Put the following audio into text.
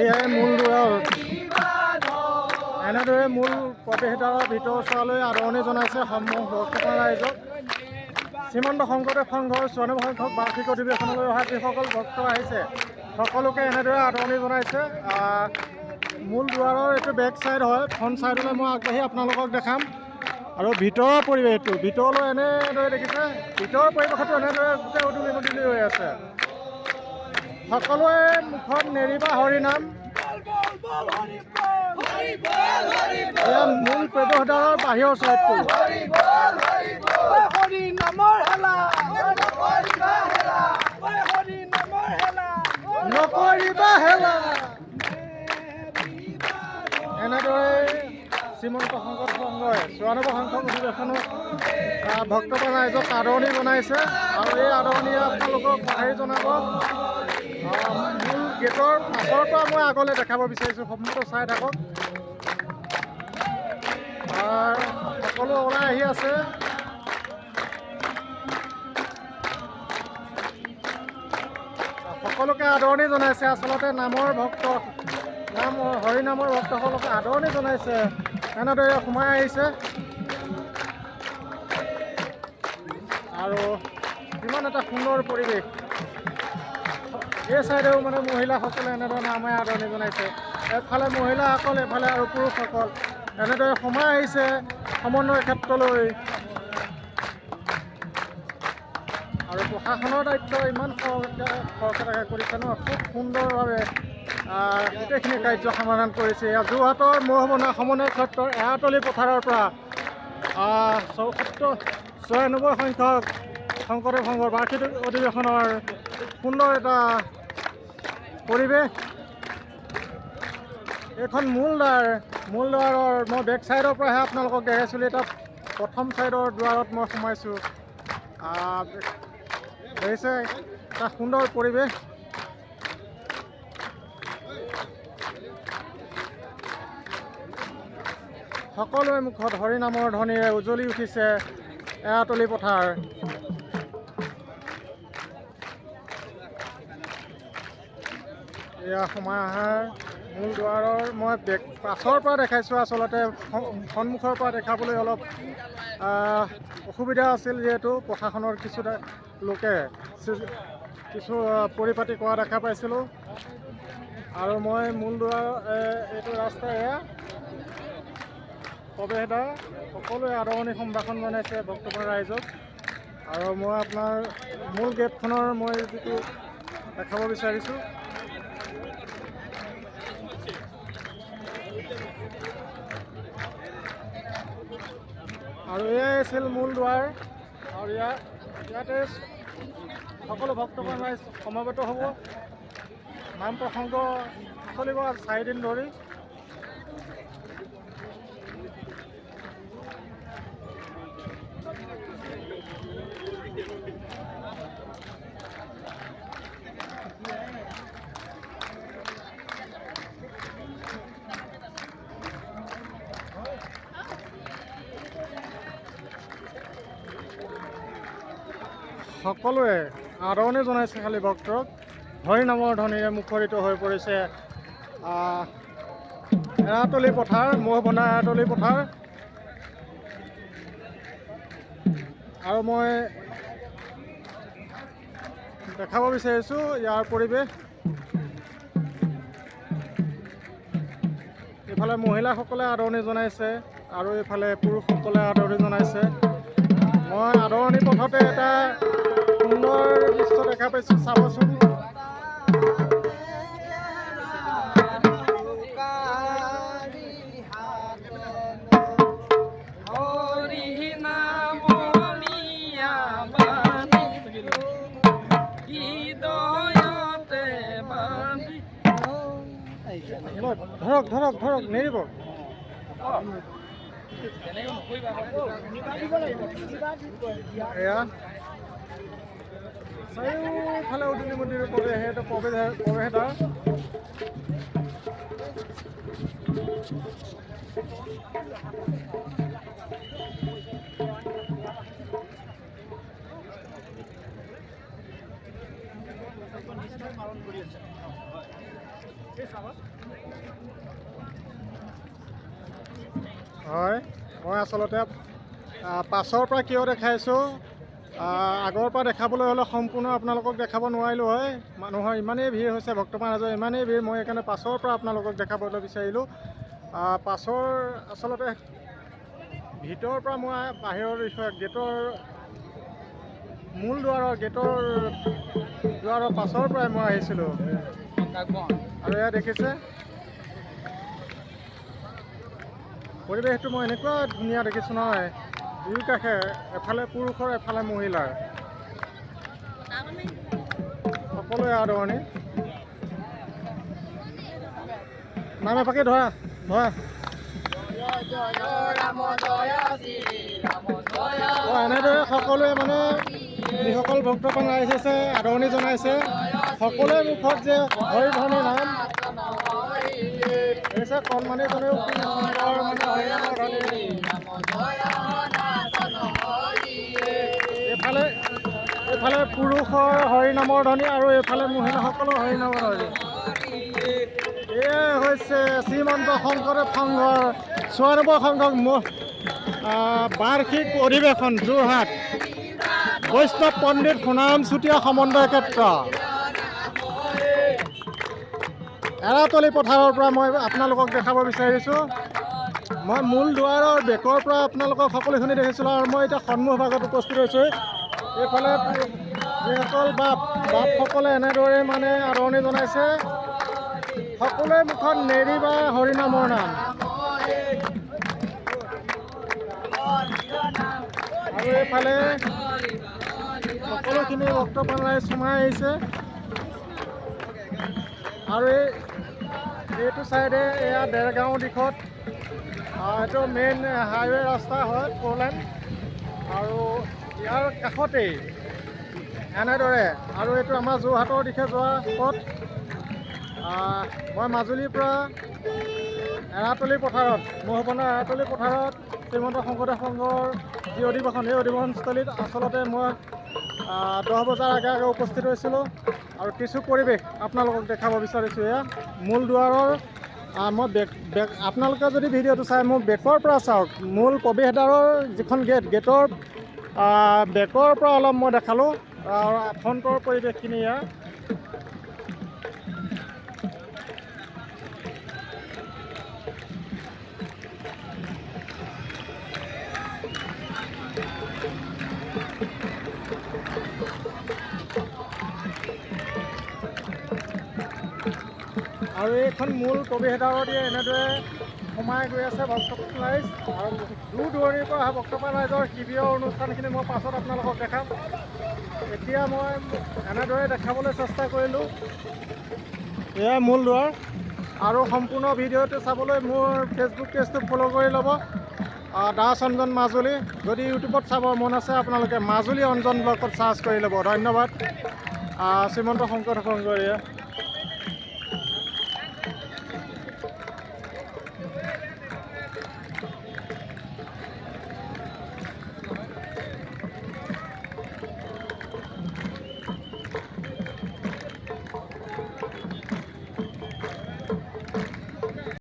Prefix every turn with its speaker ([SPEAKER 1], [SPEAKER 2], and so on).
[SPEAKER 1] এয়াই মূল দুৱাৰত এনেদৰে মূল প্ৰৱেশদ্বাৰৰ ভিতৰ চোৱালৈ আদৰণি জনাইছে সমূহ ভক্তগণ ৰাইজক। শ্ৰীমন্ত শংকৰদেৱ সংঘৰ 94 সংখ্যক বাৰ্ষিক অধিৱেশনলৈ অহা যিসকল ভক্ত আহিছে সকলোকে এনেদৰে আদৰণি জনাইছে। মূল দুৱাৰৰ এইটো বেক চাইড হয়, ফ্ৰণ্ট চাইডলৈ মই আগবাঢ়ি আপোনালোকক দেখাম। আৰু ভিতৰৰ পৰিৱেশটো ভিতৰলৈ এনেদৰে দেখিছে, ভিতৰৰ পৰিৱেশটো এনেদৰে গোটেই উদুলি মুদুলি হৈ আছে। সকলোৱে মুখত নেৰিবা হৰিনাম। এয়া মূল প্ৰৱেশদ্বাৰৰ বাহিৰৰ চাইডটো। নকৰিবা হেলা। এনেদৰে শ্ৰীমন্ত শংকৰ সংঘই 94 সংখ্যক অধিৱেশনত ভক্তগণ ৰাইজক আদৰণি জনাইছে। আৰু এই আদৰণিয়ে আপোনালোকক সঁহাৰি জনাব। মূল গেটৰ পাছৰ পৰা মই আগলৈ দেখাব বিচাৰিছোঁ, সম্পূৰ্ণ চাই থাকক। সকলো ওলাই আহি আছে। সকলোকে আদৰণি জনাইছে। আচলতে নামৰ ভক্ত হৰিনামৰ ভক্তসকলকে আদৰণি জনাইছে। এনেদৰে সোমাই আহিছে আৰু কিমান এটা সুন্দৰ পৰিৱেশ। এই চাইডেও মানে মহিলাসকলে এনেধৰণে আমাৰ আদৰণি জনাইছে। এফালে মহিলাসকল, এফালে আৰু পুৰুষসকল এনেদৰে সোমাই আহিছে সমন্বয় ক্ষেত্ৰলৈ। আৰু প্ৰশাসনৰ দায়িত্ব ইমান খৰখেদাকৈ কৰিছে ন, খুব সুন্দৰভাৱে গোটেইখিনি কাৰ্য সমাধান কৰিছে। যোৰহাটৰ মহবনা সমন্বয় ক্ষেত্ৰৰ এৰাতলি পথাৰৰ পৰা 94 সংখ্যক শংকৰদেৱ সংঘৰ বাৰ্ষিক অধিৱেশনৰ সুন্দৰ এটা পৰিৱেশ। এইখন মূল দুৱাৰৰ মই বেক চাইডৰ পৰাহে আপোনালোকক দেখাইছিলোঁ। এতিয়া প্ৰথম চাইডৰ দুৱাৰত মই সোমাইছোঁ। দেখিছে এটা সুন্দৰ পৰিৱেশ। সকলোৱে মুখত হৰিনামৰ ধ্বনিৰে উজ্বলি উঠিছে এৰাতলি পথাৰ। এয়া সোমাই অহাৰ মূল দুৱাৰৰ মই পাছৰ পৰা দেখাইছোঁ। আচলতে সন্মুখৰ পৰা দেখাবলৈ অলপ অসুবিধা আছিল, যিহেতু প্ৰশাসনৰ কিছু লোকে কিছু পৰিপাটি কৰা দেখা পাইছিলোঁ। আৰু মই মূল দুৱাৰ এইটো ৰাস্তা এয়া প্ৰৱেশদ্বাৰ। সকলোৱে আদৰণি সম্ভাষণ জনাইছে ভক্তগণ ৰাইজক। আৰু মই আপোনাৰ মূল গেটখনৰ মই যিটো দেখাব বিচাৰিছোঁ, আৰু এয়াই আছিল মূল দুৱাৰ। আৰু ইয়াতে সকলো ভক্তগণ ৰাইজ সমবেত হ'ব। নাম প্ৰসংগ চলিব 4 দিন ধৰি। সকলোৱে আদৰণি জনাইছে খালি ভক্তক। হৰিনামৰ ধ্বনিৰে মুখৰিত হৈ পৰিছে এৰাতলি পথাৰ, মহবনা এৰাতলি পথাৰ। আৰু মই দেখাব বিচাৰিছোঁ ইয়াৰ পৰিৱেশ। ইফালে মহিলাসকলে আদৰণি জনাইছে আৰু ইফালে পুৰুষসকলে আদৰণি জনাইছে। মই আদৰণি পথতে এটা সুন্দৰ দৃশ্য দেখা পাইছোঁ, চাবচোন। ধৰক ধৰক ধৰক নেৰিব। এয়া চাৰিওফালে উদুলি মুদুলি প্ৰৱেশদ্বাৰ। হয়, মই আচলতে পাছৰ পৰা কিয় দেখাইছোঁ, আগৰ পৰা দেখাবলৈ হ'লে সম্পূৰ্ণ আপোনালোকক দেখাব নোৱাৰিলোঁ হয়। মানুহৰ ইমানেই ভিৰ হৈছে, ভক্তপ্ৰাণ ৰাইজৰ ইমানেই ভিৰ, মই সেইকাৰণে পাছৰ পৰা আপোনালোকক দেখাবলৈ বিচাৰিলোঁ। পাছৰ আচলতে ভিতৰৰ পৰা মই বাহিৰৰ বিষয়ে গেটৰ মূল দুৱাৰৰ পাছৰ পৰাই মই আহিছিলোঁ। আৰু এয়া দেখিছে পৰিৱেশটো মই এনেকুৱা ধুনীয়া দেখিছোঁ নহয়, দুয়ো কাষে এফালে পুৰুষৰ এফালে মহিলাৰ সকলোৱে আদৰণি। নাম এপাকে ধৰা এনেদৰে সকলোৱে মানে যিসকল ভক্তপ্ৰাণ ৰাইজ আছে আদৰণি জনাইছে। সকলোৰে মুখত যে হৰিধ্বনি নাম কণমানিজনেও এইফালে পুৰুষৰ হৰিনামৰ ধ্বনি আৰু এইফালে মহিলাসকলৰ হৰিনামৰ ধ্বনি। এয়াই হৈছে শ্ৰীমন্ত শংকৰদেৱ সংঘৰ ৯৪ সংখ্যক বাৰ্ষিক অধিৱেশন যোৰহাট বৈষ্ণৱ পণ্ডিত সোণাৰাম চুতীয়া সমন্বয় ক্ষেত্ৰ এৰাতলি পথাৰৰ পৰা মই আপোনালোকক দেখাব বিচাৰিছোঁ। মই মূল দুৱাৰৰ বেকৰ পৰা আপোনালোকক সকলোখিনি দেখিছিলোঁ আৰু মই এতিয়া সন্মুখ ভাগত উপস্থিত হৈছোঁ। এইফালে যিসকল বাপসকলে এনেদৰে মানে আদৰণি জনাইছে, সকলোৰে মুখত নেৰি বা হৰিনামৰ নাম। আৰু এইফালে সকলোখিনি ভক্তপ্ৰাণ ৰাইজ সোমাই আহিছে। আৰু এইটো চাইডে এয়া দেৰগাঁও দিশত এইটো মেইন হাইৱে ৰাস্তা হয়, 4 লেন। আৰু ইয়াৰ কাষতেই এনেদৰে আৰু এইটো আমাৰ যোৰহাটৰ দিশে যোৱা পথ। মই মাজুলীৰ পৰা এৰাতলি পথাৰত শ্ৰীমন্ত শংকৰদেৱ সংঘৰ যি অধিৱেশন, এই অধিৱেশনস্থলীত আচলতে মই 10 বজাৰ আগে উপস্থিত হৈছিলোঁ আৰু কিছু পৰিৱেশ আপোনালোকক দেখাব বিচাৰিছোঁ। এয়া মূল দুৱাৰৰ মই আপোনালোকে যদি ভিডিঅ'টো চাই মোৰ বেকৰ পৰা চাওক, মূল প্ৰৱেশদ্বাৰৰ যিখন গেটৰ বেকৰ পৰা অলপ মই দেখালোঁ আৰু ফ্ৰণ্টৰ পৰিৱেশখিনি ইয়াৰ। আৰু এইখন মূল প্ৰৱেশদ্বাৰৰ দিয়ে এনেদৰে সোমাই গৈ আছে ভক্তপ্ৰাণ ৰাইজ। আৰু দূৰ দূৰণিৰ পৰা অহা ভক্তপ্ৰাণ ৰাইজৰ শিবিৰৰ অনুষ্ঠানখিনি মই পাছত আপোনালোকক দেখাম। এতিয়া মই এনেদৰে দেখাবলৈ চেষ্টা কৰিলোঁ। এয়া মূল দুৱাৰ। আৰু সম্পূৰ্ণ ভিডিঅ'টো চাবলৈ মোৰ ফেচবুক পেজটো ফ'ল' কৰি ল'ব, দাস অঞ্জন মাজুলী। যদি ইউটিউবত চাব মন আছে আপোনালোকে মাজুলী অঞ্জন ব্লগত চাৰ্চ কৰি ল'ব। ধন্যবাদ। শ্ৰীমন্ত শংকৰদেৱ সংঘৰীয়া।